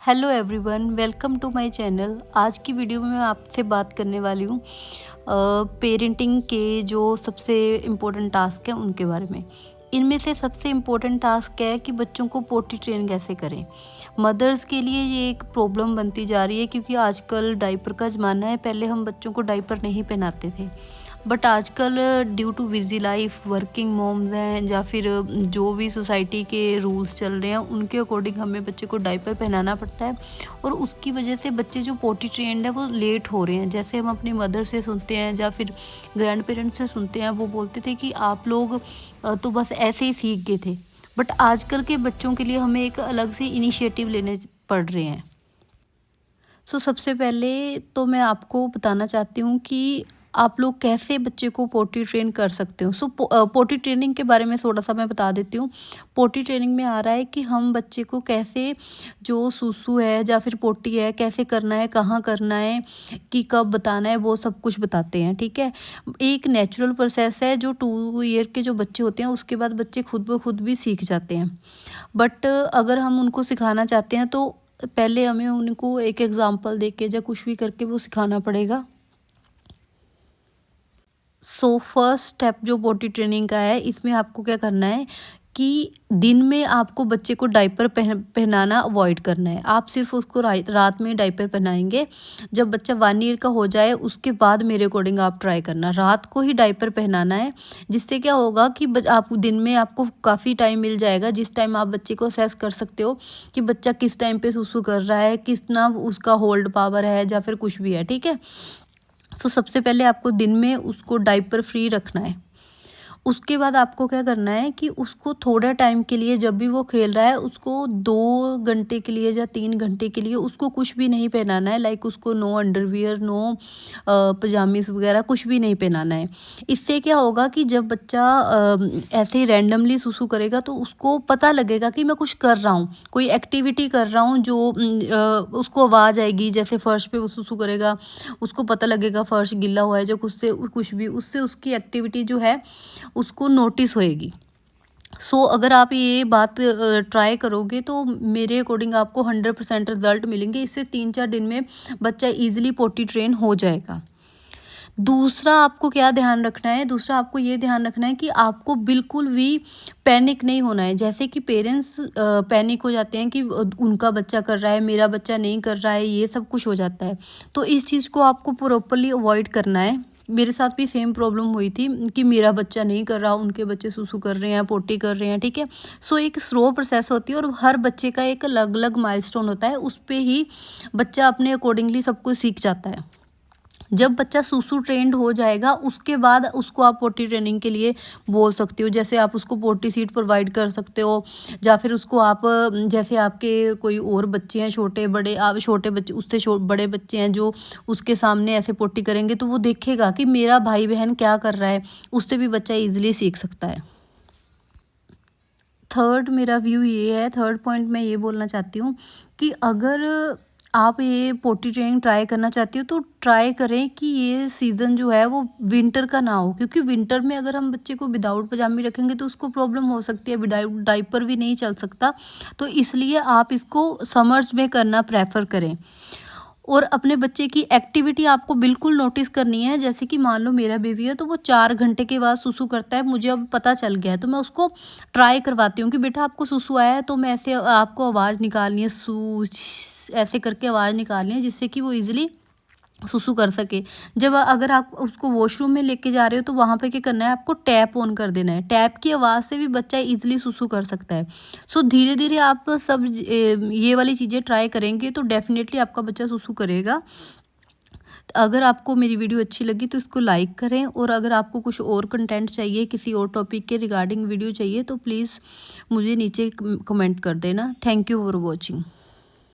Hello everyone, welcome to my channel. आज की video में मैं आपसे बात करने वाली हूँ पेरेंटिंग के जो सबसे इम्पोर्टेंट टास्क हैं उनके बारे में। इनमें से सबसे इम्पोर्टेंट टास्क है कि बच्चों को पोटी ट्रेन कैसे करें। मदर्स के लिए ये एक प्रॉब्लम बनती जा रही है क्योंकि आजकल डाइपर का ज़माना है। पहले हम बच्चों को डाइपर नहीं पहनाते थे, बट आजकल due to busy life working moms हैं या फिर जो भी सोसाइटी के रूल्स चल रहे हैं उनके अकॉर्डिंग हमें बच्चे को डाइपर पहनाना पड़ता है। और उसकी वजह से बच्चे जो पोटी ट्रेंड है वो लेट हो रहे हैं। जैसे हम अपनी मदर से सुनते हैं या फिर ग्रैंड पेरेंट्स से सुनते हैं, वो बोलते थे कि आप लोग तो बस ऐसे ही सीख गए थे, बट आजकल के बच्चों के लिए हमें एक अलग से इनिशिएटिव लेने पड़ रहे हैं। सबसे पहले तो मैं आपको बताना चाहती हूँ कि आप लोग कैसे बच्चे को पोटी ट्रेन कर सकते हो। पोटी ट्रेनिंग के बारे में थोड़ा सा मैं बता देती हूँ। पोटी ट्रेनिंग में आ रहा है कि हम बच्चे को कैसे जो सूसू है या फिर पोटी है कैसे करना है, कहाँ करना है, कि कब बताना है, वो सब कुछ बताते हैं। ठीक है, एक नेचुरल प्रोसेस है जो 2 ईयर के जो बच्चे होते हैं उसके बाद बच्चे खुद ब खुद भी सीख जाते हैं। बट अगर हम उनको सिखाना चाहते हैं तो पहले हमें उनको एक एग्जांपल देके या कुछ भी करके वो सिखाना पड़ेगा। फर्स्ट स्टेप जो पोटी ट्रेनिंग का है, इसमें आपको क्या करना है कि दिन में आपको बच्चे को डाइपर पहनाना अवॉइड करना है। आप सिर्फ उसको रात में डाइपर पहनाएंगे। जब बच्चा 1 ईयर का हो जाए उसके बाद मेरे अकॉर्डिंग आप ट्राई करना, रात को ही डाइपर पहनाना है। जिससे क्या होगा कि आप दिन में आपको काफ़ी टाइम मिल जाएगा, जिस टाइम आप बच्चे को असेस कर सकते हो कि बच्चा किस टाइम पे सुसु कर रहा है, कितना उसका होल्ड पावर है या फिर कुछ भी है। ठीक है, सबसे पहले आपको दिन में उसको डाइपर फ्री रखना है। उसके बाद आपको क्या करना है कि उसको थोड़ा टाइम के लिए, जब भी वो खेल रहा है उसको 2 घंटे के लिए या 3 घंटे के लिए उसको कुछ भी नहीं पहनाना है। लाइक उसको नो अंडरवियर, नो पजामीज वगैरह कुछ भी नहीं पहनाना है। इससे क्या होगा कि जब बच्चा ऐसे ही रैंडमली सुसु करेगा तो उसको पता लगेगा कि मैं कुछ कर रहा हूँ, कोई एक्टिविटी कर रहा हूँ जो उसको आवाज़ आएगी। जैसे फर्श पे वो सुसु करेगा, उसको पता लगेगा फर्श गीला हुआ है, जो कुछ भी उससे उसकी एक्टिविटी जो है उसको नोटिस होएगी। अगर आप ये बात ट्राई करोगे तो मेरे अकॉर्डिंग आपको 100% रिजल्ट मिलेंगे। इससे 3-4 दिन में बच्चा इजीली पोटी ट्रेन हो जाएगा। दूसरा आपको क्या ध्यान रखना है, दूसरा आपको ये ध्यान रखना है कि आपको बिल्कुल भी पैनिक नहीं होना है। जैसे कि पेरेंट्स पैनिक हो जाते हैं कि उनका बच्चा कर रहा है, मेरा बच्चा नहीं कर रहा है, ये सब कुछ हो जाता है। तो इस चीज़ को आपको प्रॉपरली अवॉइड करना है। मेरे साथ भी सेम प्रॉब्लम हुई थी कि मेरा बच्चा नहीं कर रहा, उनके बच्चे सुसु कर रहे हैं, पोटी कर रहे हैं। ठीक है, एक स्लो प्रोसेस होती है और हर बच्चे का एक अलग अलग माइलस्टोन होता है, उस पे ही बच्चा अपने अकॉर्डिंगली सब कुछ सीख जाता है। जब बच्चा सुसु ट्रेंड हो जाएगा उसके बाद उसको आप पोटी ट्रेनिंग के लिए बोल सकते हो। जैसे आप उसको पोटी सीट प्रोवाइड कर सकते हो, या फिर उसको आप जैसे आपके कोई और बच्चे हैं छोटे बड़े, आप छोटे बच्चे उससे बड़े बच्चे हैं जो उसके सामने ऐसे पोटी करेंगे तो वो देखेगा कि मेरा भाई बहन क्या कर रहा है, उससे भी बच्चा ईजिली सीख सकता है। थर्ड मेरा व्यू ये है, थर्ड पॉइंट मैं ये बोलना चाहती हूँ कि अगर आप ये पोटी ट्रेनिंग ट्राई करना चाहती हो तो ट्राई करें कि ये सीज़न जो है वो विंटर का ना हो, क्योंकि विंटर में अगर हम बच्चे को विदाउट पजामी रखेंगे तो उसको प्रॉब्लम हो सकती है, विदाउट डाइपर भी नहीं चल सकता। तो इसलिए आप इसको समर्स में करना प्रेफर करें। और अपने बच्चे की एक्टिविटी आपको बिल्कुल नोटिस करनी है। जैसे कि मान लो मेरा बेबी है तो वो 4 घंटे के बाद सुसु करता है, मुझे अब पता चल गया है तो मैं उसको ट्राई करवाती हूँ कि बेटा आपको सुसु आया है तो मैं ऐसे आपको आवाज़ निकालनी है, ऐसे करके आवाज़ निकालनी है जिससे कि वो ईजिली सुसु कर सके। जब अगर आप उसको वॉशरूम में लेके जा रहे हो तो वहाँ पे क्या करना है, आपको टैप ऑन कर देना है। टैप की आवाज़ से भी बच्चा इजीली सुसु कर सकता है। धीरे धीरे आप सब ये वाली चीज़ें ट्राई करेंगे तो डेफिनेटली आपका बच्चा सुसु करेगा। अगर आपको मेरी वीडियो अच्छी लगी तो इसको लाइक करें, और अगर आपको कुछ और कंटेंट चाहिए, किसी और टॉपिक के रिगार्डिंग वीडियो चाहिए तो प्लीज़ मुझे नीचे कमेंट कर देना। Thank you for watching.